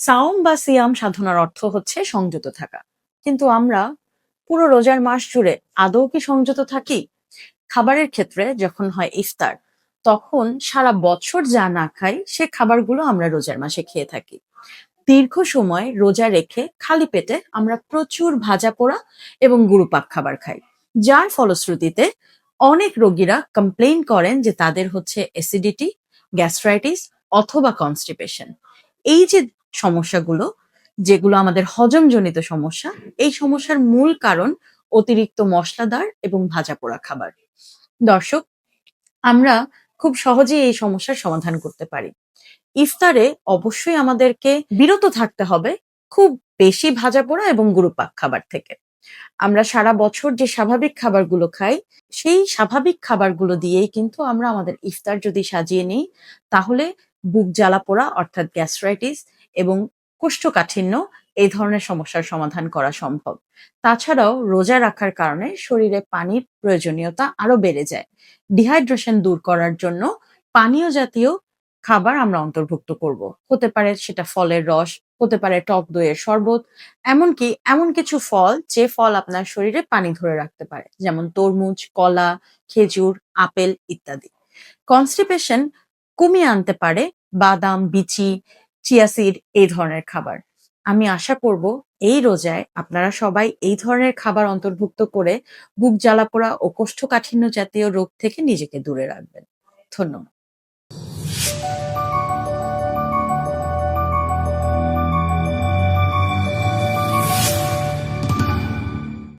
সাওম বা সিয়াম সাধনার অর্থ হচ্ছে সংযত থাকা। কিন্তু আমরা পুরো রোজার মাস জুড়ে আদৌ কি সংযত থাকি? খাবারের ক্ষেত্রে যখন হয় ইফতার, তখন সারা বছর যা না খাই সে খাবারগুলো আমরা রোজার মাসে খেয়ে থাকি। দীর্ঘ সময় রোজা রেখে খালি পেটে আমরা প্রচুর ভাজা পোড়া এবং গুরুপাক খাবার খাই, যার ফলশ্রুতিতে অনেক রোগীরা কমপ্লেইন করেন যে তাদের হচ্ছে অ্যাসিডিটি, গ্যাস্ট্রাইটিস অথবা কনস্টিপেশন। এই যে সমস্যাগুলো, যেগুলো আমাদের হজমজনিত সমস্যা, এই সমস্যার মূল কারণ অতিরিক্ত মশলাদার এবং ভাজা পোড়া খাবার। দর্শক, আমরা খুব সহজেই এই সমস্যার সমাধান করতে পারি। ইফতারে অবশ্যই আমাদেরকে বিরত থাকতে হবে খুব বেশি ভাজাপোড়া এবং গুরুপাক খাবার থেকে। আমরা সারা বছর যে স্বাভাবিক খাবারগুলো খাই, সেই স্বাভাবিক খাবারগুলো দিয়েই কিন্তু আমরা আমাদের ইফতার যদি সাজিয়ে নিই, তাহলে বুক জ্বালা পোড়া অর্থাৎ গ্যাস্ট্রাইটিস এবং কোষ্ঠকাঠিন্য এই ধরনের সমস্যার সমাধান করা সম্ভব। তাছাড়াও রোজা রাখার কারণে শরীরে পানির প্রয়োজনীয়তা আরো বেড়ে যায়। ডিহাইড্রেশন দূর করার জন্য পানীয় জাতীয় খাবার আমরা অন্তর্ভুক্ত করব। হতে পারে সেটা ফলের রস, হতে পারে টক দইয়ের শরবত, এমনকি এমন কিছু ফল যে ফল আপনার শরীরে পানি ধরে রাখতে পারে, যেমন তরমুজ, কলা, খেজুর, আপেল ইত্যাদি। কনস্টিপেশন কমিয়ে আনতে পারে বাদাম, বিচি, চিয়া সিড এই ধরনের খাবার। আমি আশা করব এই রোজায় আপনারা সবাই এই ধরনের খাবার অন্তর্ভুক্ত করে বুক জ্বালাপোড়া ও কোষ্ঠকাঠিন্য জাতীয় রোগ থেকে নিজেকে দূরে রাখবেন। ধন্যবাদ।